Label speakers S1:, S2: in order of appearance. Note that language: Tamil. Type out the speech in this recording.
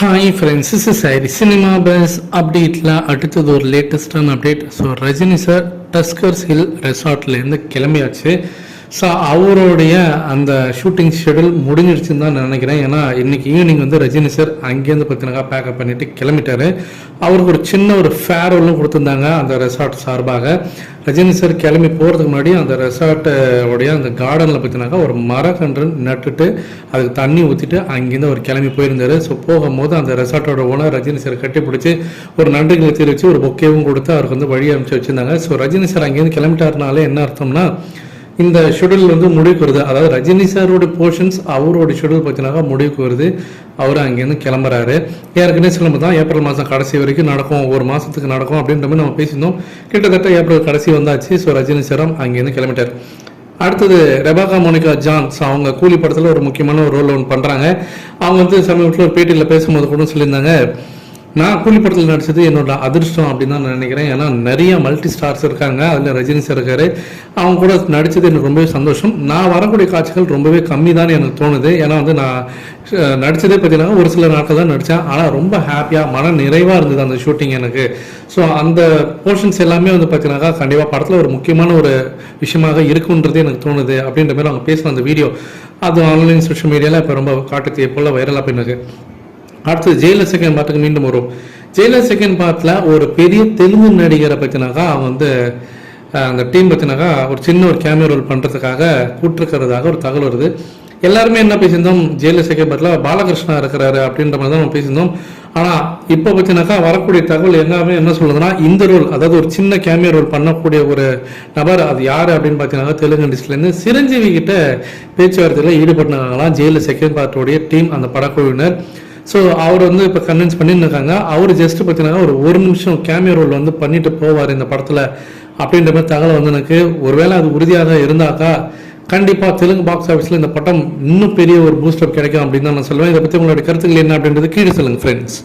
S1: ஹாய் ஃப்ரெண்ட்ஸ், திஸ் இஸ் ஐரி சினிமா பஸ் அப்டேட்டில் அடுத்தது ஒரு லேட்டஸ்டான update. So Rajini sir Tuskers hill ரெசார்ட்லேருந்து கிளம்பியாச்சு. ஸோ அவருடைய அந்த ஷூட்டிங் ஷெடியூல் முடிஞ்சிடுச்சுன்னு தான் நினைக்கிறேன். ஏன்னா இன்றைக்கி ஈவினிங் வந்து ரஜினி சார் அங்கேருந்து பார்த்தினாக்கா பேக்கப் பண்ணிவிட்டு கிளம்பிட்டார். அவருக்கு ஒரு சின்ன ஒரு ஃபேர்வெல்லும் கொடுத்துருந்தாங்க அந்த ரெசார்ட் சார்பாக. ரஜினி சார் கிளம்பி போகிறதுக்கு முன்னாடி அந்த ரெசார்ட்டோடைய அந்த கார்டனில் பார்த்தினாக்கா ஒரு மரக்கன்று நட்டுட்டு அதுக்கு தண்ணி ஊற்றிட்டு அங்கேருந்து அவர் கிளம்பி போயிருந்தார். ஸோ போகும்போது அந்த ரெசார்ட்டோட ஓனர் ரஜினி சார் கட்டி பிடிச்சி ஒரு நன்றிகளை தெரிவித்து ஒரு பொக்கேவும் கொடுத்து அவருக்கு வந்து வழி அனுப்பிச்சு வச்சுருந்தாங்க. ஸோ ரஜினி சார் அங்கேருந்து கிளம்பிட்டாருனாலே என்ன அர்த்தம்னா இந்த ஷெடியூல் வந்து முடிவுக்கு வருது. அதாவது ரஜினி சாரோட போர்ஷன்ஸ் அவரோட ஷெடியூல் பார்த்தீங்கன்னா முடிவுக்கு வருது. அவர் அங்கேருந்து கிளம்புறாரு. ஏற்கனவே சிலம்பு தான் ஏப்ரல் மாதம் கடைசி வரைக்கும் நடக்கும், ஒரு மாதத்துக்கு நடக்கும் அப்படின்ற மாதிரி நம்ம பேசியிருந்தோம். கிட்டத்தட்ட ஏப்ரல் கடைசி வந்தாச்சு. ஸோ ரஜினி சாரம் அங்கேருந்து கிளம்பிட்டார். அடுத்தது ரெபேக்கா மோனிகா ஜான்ஸ், அவங்க கூலி படத்தில் ஒரு முக்கியமான ஒரு ரோல் ஒன்று பண்ணுறாங்க. அவங்க வந்து சமீபத்தில் ஒரு பேட்டியில் பேசும்போது கூட சொல்லியிருந்தாங்க, நான் கூலி படத்தில் நடிச்சது என்னோட அதிர்ஷ்டம் அப்படின்னு தான் நான் நினைக்கிறேன். ஏன்னா நிறைய மல்டி ஸ்டார்ஸ் இருக்காங்க, அதில் ரஜினி சார் இருக்காரு. அவங்க கூட நடித்தது எனக்கு ரொம்பவே சந்தோஷம். நான் வரக்கூடிய காட்சிகள் ரொம்பவே கம்மி தான் எனக்கு தோணுது. ஏன்னா வந்து நான் நடித்ததே பார்த்தீங்கன்னா ஒரு சில நாட்கள் தான் நடித்தேன். ஆனால் ரொம்ப ஹாப்பியாக மன நிறைவாக இருந்தது அந்த ஷூட்டிங் எனக்கு. ஸோ அந்த போர்ஷன்ஸ் எல்லாமே வந்து பார்த்தீங்கன்னாக்கா கண்டிப்பாக படத்தில் ஒரு முக்கியமான ஒரு விஷயமாக இருக்குன்றது எனக்கு தோணுது அப்படின்ற மாதிரி அவங்க பேசின அந்த வீடியோ அது ஆன்லைன் சோஷியல் மீடியாவில் இப்போ ரொம்ப காட்டுத்தீ போல் வைரலாக போயிருக்கு. அடுத்தது ஜெயிலர் செகண்ட் பார்ட்டுக்கு மீண்டும் வரும். ஜெயிலர் செகண்ட் பார்ட்டில் ஒரு பெரிய தெலுங்கு நடிகரை பற்றினாக்கா அவங்க வந்து அந்த டீம் பற்றினாக்கா ஒரு சின்ன ஒரு கேமியோ ரோல் பண்ணுறதுக்காக கூட்டிருக்கிறதாக ஒரு தகவல் வருது. எல்லாருமே என்ன பேசியிருந்தோம், ஜெயிலர் செகண்ட் பார்ட்டில் பாலகிருஷ்ணா இருக்கிறாரு அப்படின்ற மாதிரி தான் நம்ம பேசியிருந்தோம். ஆனால் இப்போ பற்றினாக்கா வரக்கூடிய தகவல் எல்லாமே என்ன சொல்லுதுன்னா, இந்த ரோல் அதாவது ஒரு சின்ன கேமியோ ரோல் பண்ணக்கூடிய ஒரு நபர் அது யார் அப்படின்னு பார்த்தீங்கன்னா தெலுங்கு இண்டஸ்ட்ரியிலேருந்து சிரஞ்சீவி கிட்ட பேச்சுவார்த்தையில் ஈடுபட்டாங்களாம் ஜெயிலர் செகண்ட் பார்ட்டோடைய டீம், அந்த படக்குழுவினர். ஸோ அவர் வந்து இப்போ கன்வின்ஸ் பண்ணின்னு இருக்காங்க. அவர் ஜஸ்ட் பார்த்தீங்கன்னா ஒரு நிமிஷம் கேமியோ ரோல் வந்து பண்ணிட்டு போவார் இந்த படத்தில் அப்படின்ற மாதிரி தகவல் வந்து எனக்கு. ஒருவேளை அது உறுதியாக இருந்தாக்கா கண்டிப்பாக தெலுங்கு பாக்ஸ் ஆஃபீஸில் இந்த படம் இன்னும் பெரிய ஒரு பூஸ்டப் கிடைக்கும் அப்படின்னு தான் நான் சொல்லுவேன். இதை பற்றி உங்களுடைய கருத்துக்கள் என்ன அப்படின்றது கீழே சொல்லுங்கள் ஃப்ரெண்ட்ஸ்.